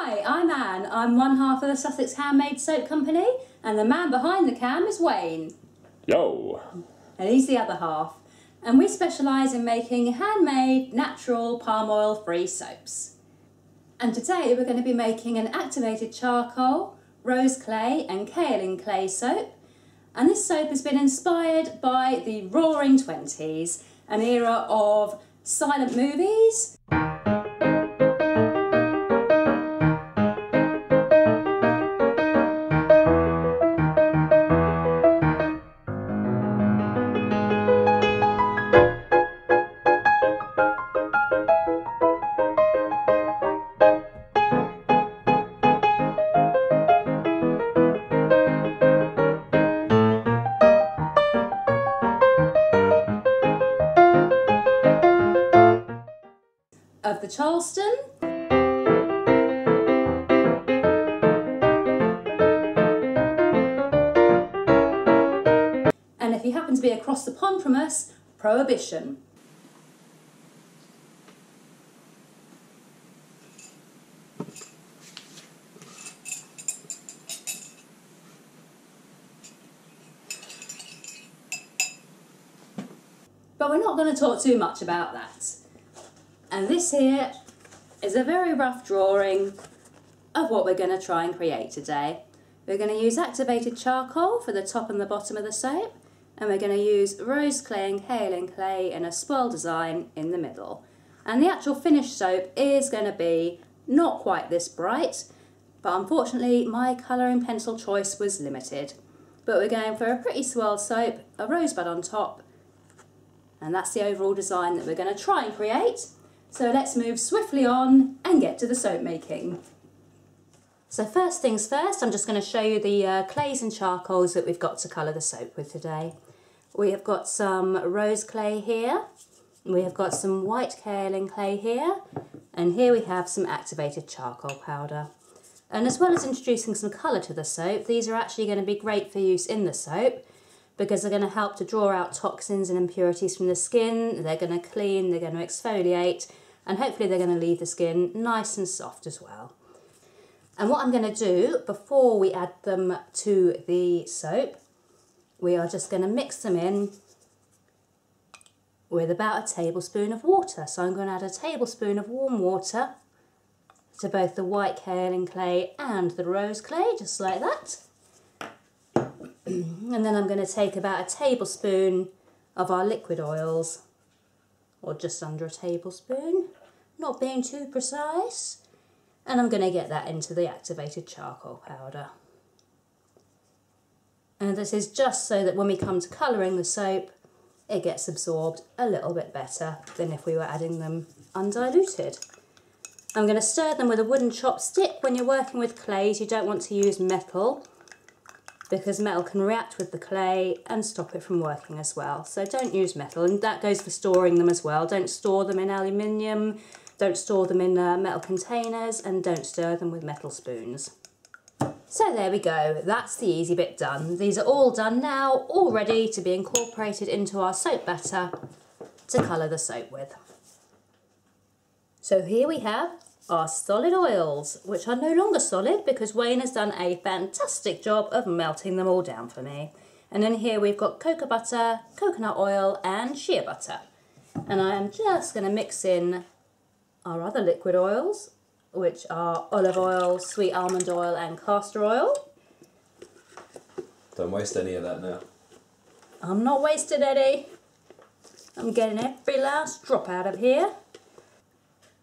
Hi, I'm Anne. I'm one half of the Sussex Handmade Soap Company, and the man behind the cam is Wayne. Yo! And he's the other half. And we specialise in making handmade, natural, palm oil free soaps. And today we're going to be making an activated charcoal, rose clay and kaolin clay soap. And this soap has been inspired by the Roaring '20s, an era of silent movies, of the Charleston, and if you happen to be across the pond from us, Prohibition. But we're not going to talk too much about that. And this here is a very rough drawing of what we're going to try and create today. We're going to use activated charcoal for the top and the bottom of the soap, and we're going to use rose clay and kaolin clay in a swirl design in the middle. And the actual finished soap is going to be not quite this bright, but unfortunately my colouring pencil choice was limited. But we're going for a pretty swirl soap, a rosebud on top, and that's the overall design that we're going to try and create. So let's move swiftly on and get to the soap making. So first things first, I'm just going to show you the clays and charcoals that we've got to colour the soap with today. We have got some rose clay here, we have got some white kaolin clay here, and here we have some activated charcoal powder. And as well as introducing some colour to the soap, these are actually going to be great for use in the soap, because they're going to help to draw out toxins and impurities from the skin, they're going to clean, they're going to exfoliate, and hopefully they're going to leave the skin nice and soft as well. And what I'm going to do before we add them to the soap, we are just going to mix them in with about a tablespoon of water. So I'm going to add a tablespoon of warm water to both the white kaolin clay and the rose clay, just like that. And then I'm going to take about a tablespoon of our liquid oils, or just under a tablespoon, not being too precise, and I'm going to get that into the activated charcoal powder. And this is just so that when we come to colouring the soap, it gets absorbed a little bit better than if we were adding them undiluted. I'm going to stir them with a wooden chopstick. When you're working with clays, you don't want to use metal, because metal can react with the clay and stop it from working as well. So don't use metal, and that goes for storing them as well. Don't store them in aluminium, don't store them in metal containers, and don't stir them with metal spoons. So there we go, that's the easy bit done. These are all done now, all ready to be incorporated into our soap batter to colour the soap with. So here we have our solid oils, which are no longer solid because Wayne has done a fantastic job of melting them all down for me. And then here we've got cocoa butter, coconut oil and shea butter. And I am just going to mix in our other liquid oils, which are olive oil, sweet almond oil and castor oil. Don't waste any of that now. I'm not wasting any. I'm getting every last drop out of here.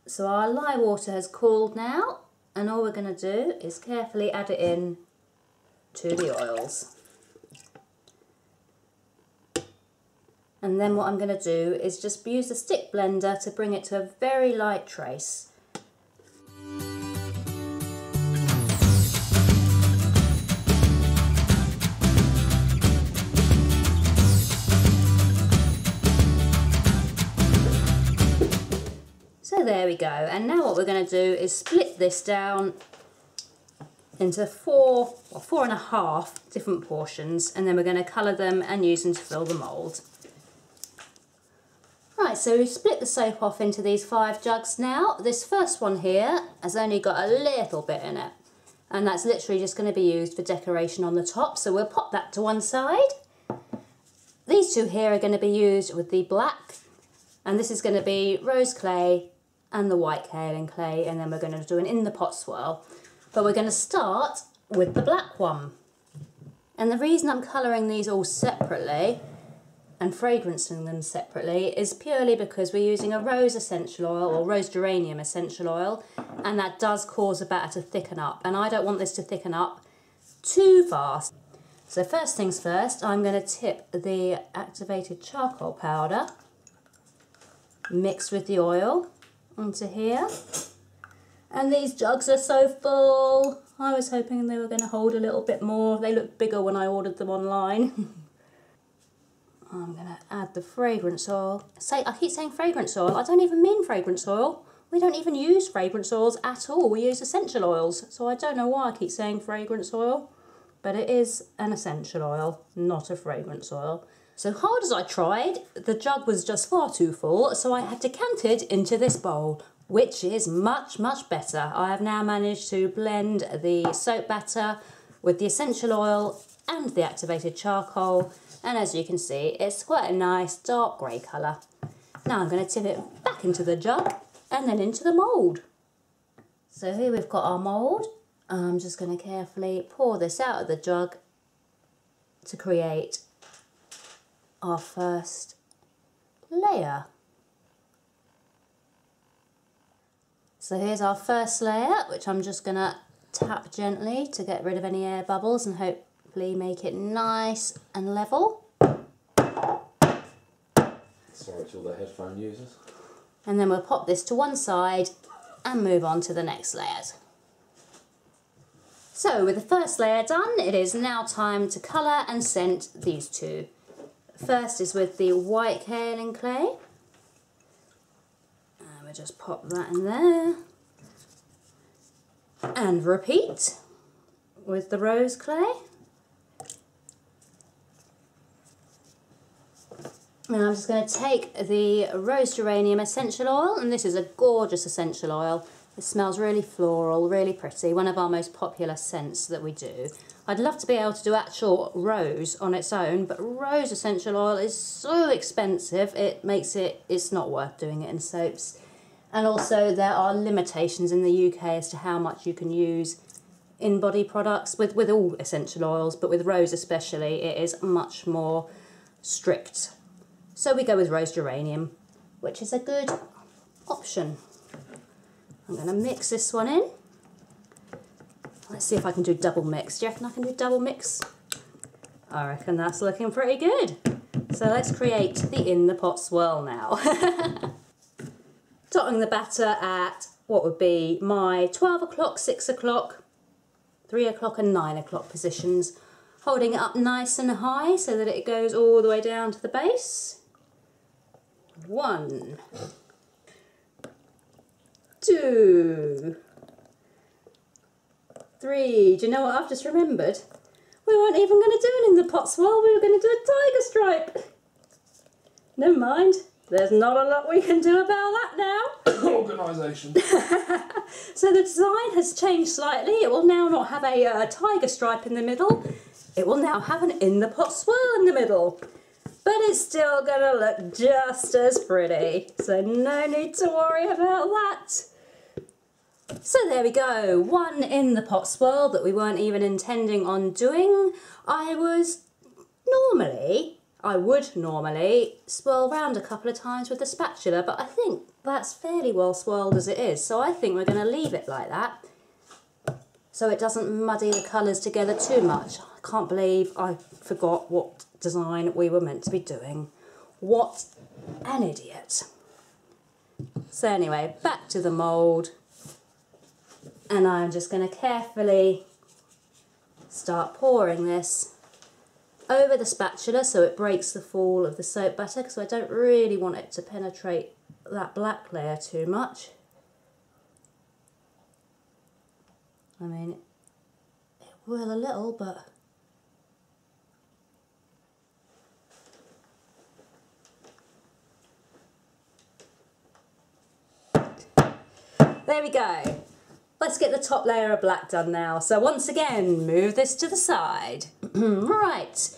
So our lye water has cooled now, and all we're going to do is carefully add it in to the oils. And then what I'm going to do is just use the stick blender to bring it to a very light trace. So there we go, and now what we're going to do is split this down into 4 or 4.5 different portions, and then we're going to colour them and use them to fill the mould. Right, Right, so we've split the soap off into these 5 jugs now. This first one here has only got a little bit in it, and that's literally just going to be used for decoration on the top, so we'll pop that to one side. These 2 here are going to be used with the black, and this is going to be rose clay and the white kaolin clay, and then we're going to do an in the pot swirl. But we're going to start with the black one. And the reason I'm colouring these all separately and fragrancing them separately is purely because we're using a rose essential oil or rose geranium essential oil, and that does cause the batter to thicken up, and I don't want this to thicken up too fast. So first things first, I'm going to tip the activated charcoal powder mixed with the oil onto here. And these jugs are so full. I was hoping they were going to hold a little bit more. They looked bigger when I ordered them online. I'm going to add the fragrance oil. I keep saying fragrance oil. I don't even mean fragrance oil. We don't even use fragrance oils at all. We use essential oils. So I don't know why I keep saying fragrance oil. But it is an essential oil, not a fragrance oil. So hard as I tried, the jug was just far too full. So I had to cant it into this bowl, which is much, much better. I have now managed to blend the soap batter with the essential oil and the activated charcoal. And as you can see, it's quite a nice dark grey colour. Now I'm going to tip it back into the jug and then into the mould. So here we've got our mould. I'm just going to carefully pour this out of the jug to create our first layer. So here's our first layer, which I'm just going to tap gently to get rid of any air bubbles and hopefully make it nice and level. Sorry to all the headphone users. And then we'll pop this to one side and move on to the next layers. So with the first layer done, it is now time to colour and scent these 2. First is with the white kaolin clay. And we'll just pop that in there. And repeat with the rose clay. Now I'm just going to take the rose geranium essential oil, and this is a gorgeous essential oil. It smells really floral, really pretty, one of our most popular scents that we do. I'd love to be able to do actual rose on its own, but rose essential oil is so expensive, it's not worth doing it in soaps. And also there are limitations in the UK as to how much you can use in body products, with all essential oils, but with rose especially, it is much more strict. So we go with rose geranium, which is a good option. I'm going to mix this one in. Let's see if I can do double mix. Do you reckon I can do double mix? I reckon that's looking pretty good. So let's create the in the pot swirl now. Dotting the batter at what would be my 12 o'clock, 6 o'clock, 3 o'clock and 9 o'clock positions. Holding it up nice and high so that it goes all the way down to the base. 1, 2, 3. Do you know what I've just remembered? We weren't even going to do an in the pot swirl, we were going to do a tiger stripe. Never mind, there's not a lot we can do about that now. Organisation. So the design has changed slightly. It will now not have a tiger stripe in the middle. It will now have an in the pot swirl in the middle. But it's still going to look just as pretty, so no need to worry about that. So there we go, one in the pot swirl that we weren't even intending on doing. I would normally swirl round a couple of times with the spatula, but I think that's fairly well swirled as it is, so I think we're going to leave it like that so it doesn't muddy the colours together too much. I can't believe I forgot what design we were meant to be doing. What an idiot. So anyway, back to the mould, and I'm just going to carefully start pouring this over the spatula so it breaks the fall of the soap butter, because I don't really want it to penetrate that black layer too much. I mean, it will a little, but There we go. Let's get the top layer of black done now. So once again, move this to the side. Right,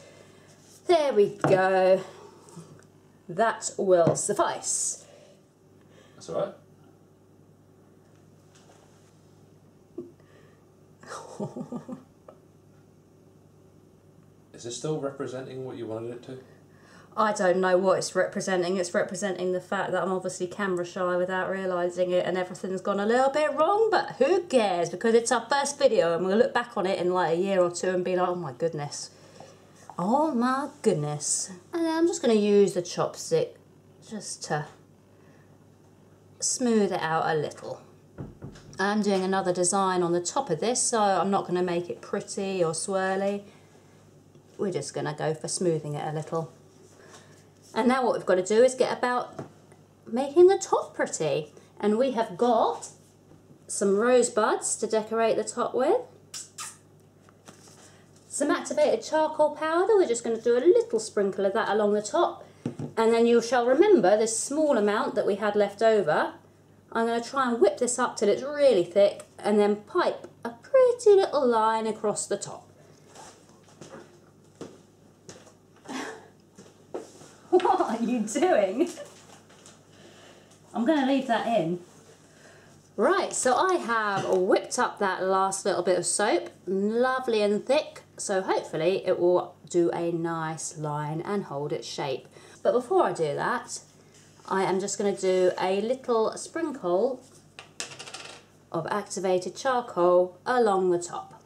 there we go. That will suffice. That's all right. Is this still representing what you wanted it to? I don't know what it's representing. It's representing the fact that I'm obviously camera shy without realising it, and everything's gone a little bit wrong, but who cares, because it's our first video and we'll look back on it in like a year or two and be like, oh my goodness. Oh my goodness. And then I'm just going to use the chopstick just to smooth it out a little. I'm doing another design on the top of this, so I'm not going to make it pretty or swirly. We're just going to go for smoothing it a little. And now what we've got to do is get about making the top pretty. And we have got some rosebuds to decorate the top with. Some activated charcoal powder. We're just going to do a little sprinkle of that along the top. And then you shall remember this small amount that we had left over. I'm going to try and whip this up till it's really thick and then pipe a pretty little line across the top. What are you doing? I'm going to leave that in. Right, so I have whipped up that last little bit of soap, lovely and thick, so hopefully it will do a nice line and hold its shape. But before I do that, I am just going to do a little sprinkle of activated charcoal along the top.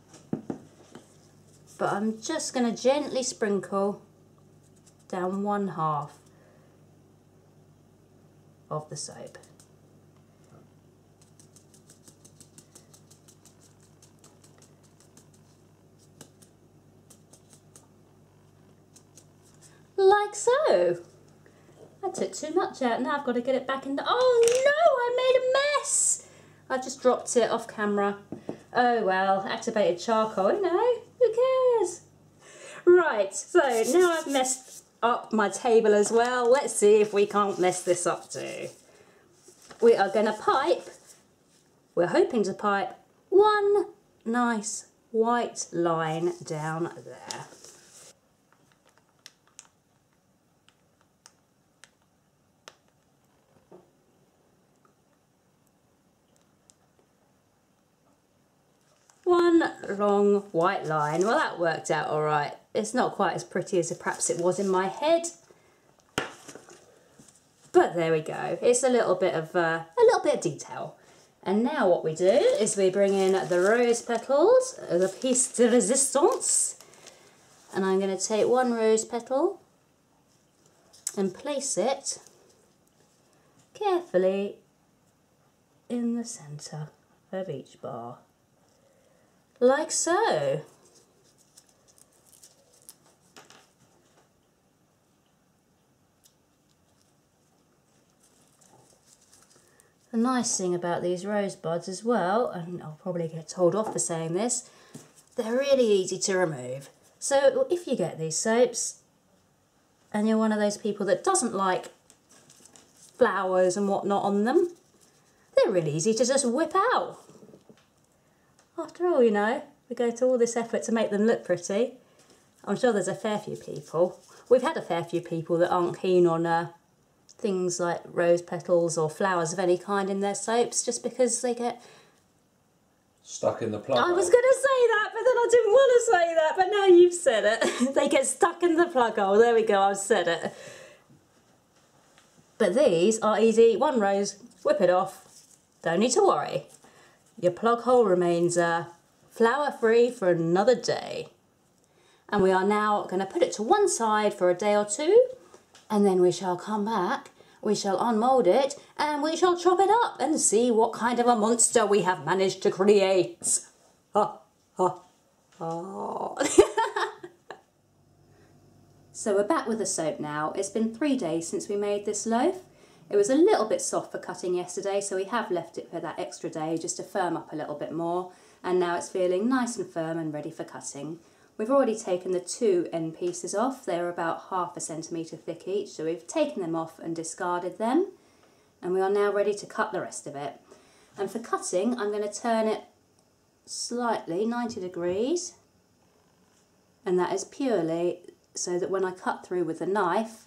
But I'm just going to gently sprinkle down 1/2 of the soap. Like so. I took too much out, now I've got to get it back in the... Oh no, I made a mess! I just dropped it off camera. Oh well, activated charcoal, you know, who cares? Right, so now I've messed up my table as well. Let's see if we can't mess this up too. We are going to pipe, we're hoping to pipe one nice white line down there. One long white line. Well, that worked out all right. It's not quite as pretty as perhaps it was in my head, but there we go. It's a little bit of detail. And now what we do is we bring in the rose petals, the piece de resistance, and I'm going to take one rose petal and place it carefully in the centre of each bar. Like so. The nice thing about these rosebuds as well, and I'll probably get told off for saying this, they're really easy to remove. So if you get these soaps and you're one of those people that doesn't like flowers and whatnot on them, they're really easy to just whip out. After all, you know, we go to all this effort to make them look pretty. I'm sure there's a fair few people. We've had a fair few people that aren't keen on things like rose petals or flowers of any kind in their soaps just because they get... Stuck in the plug. I was going to say that, but then I didn't want to say that, but now you've said it. They get stuck in the plug hole. There we go, I've said it. But these are easy. One rose, whip it off. Don't need to worry. Your plug hole remains flower free for another day. And we are now going to put it to one side for a day or two, and then we shall come back, we shall unmould it, and we shall chop it up and see what kind of a monster we have managed to create. Ha, ha, ha. So we're back with the soap now. It's been 3 days since we made this loaf. It was a little bit soft for cutting yesterday, so we have left it for that extra day just to firm up a little bit more. And now it's feeling nice and firm and ready for cutting. We've already taken the 2 end pieces off. They're about 1/2 centimetre thick each, so we've taken them off and discarded them. And we are now ready to cut the rest of it. And for cutting, I'm going to turn it slightly, 90 degrees. And that is purely so that when I cut through with the knife,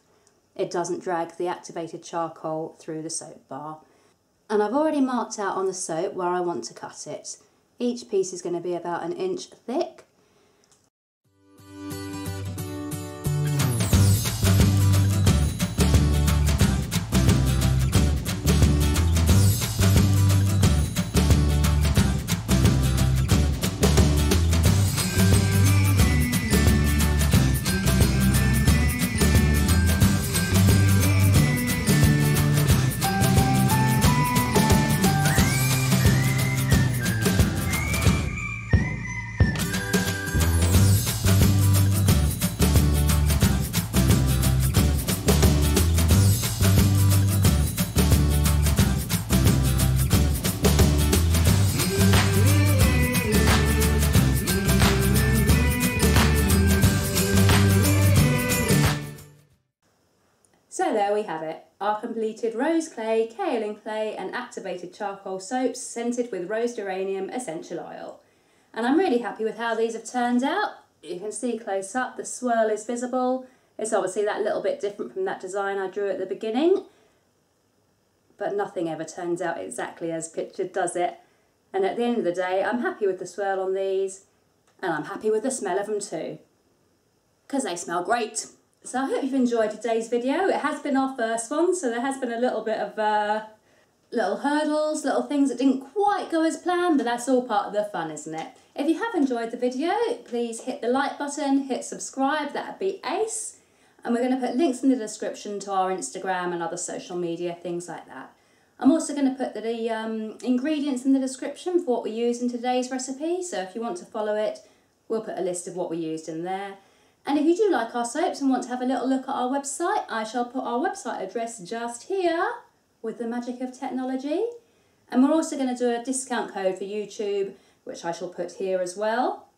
it doesn't drag the activated charcoal through the soap bar. And I've already marked out on the soap where I want to cut it. Each piece is going to be about 1 inch thick. So there we have it, our completed rose clay, kaolin clay and activated charcoal soaps scented with rose geranium essential oil. And I'm really happy with how these have turned out. You can see close up the swirl is visible. It's obviously that little bit different from that design I drew at the beginning, but nothing ever turns out exactly as pictured, does it? And at the end of the day, I'm happy with the swirl on these, and I'm happy with the smell of them too, because they smell great. So I hope you've enjoyed today's video. It has been our first one, so there has been a little bit of little hurdles, little things that didn't quite go as planned, but that's all part of the fun, isn't it? If you have enjoyed the video, please hit the like button, hit subscribe, that'd be ace. And we're going to put links in the description to our Instagram and other social media, things like that. I'm also going to put the ingredients in the description for what we use in today's recipe, so if you want to follow it, we'll put a list of what we used in there. And if you do like our soaps and want to have a little look at our website, I shall put our website address just here with the magic of technology. And we're also going to do a discount code for YouTube, which I shall put here as well,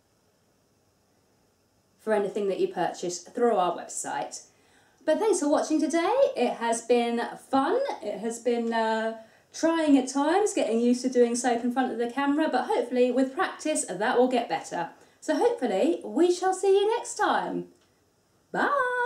for anything that you purchase through our website. But thanks for watching today. It has been fun. It has been trying at times, getting used to doing soap in front of the camera, but hopefully with practice that will get better. So hopefully we shall see you next time. Bye!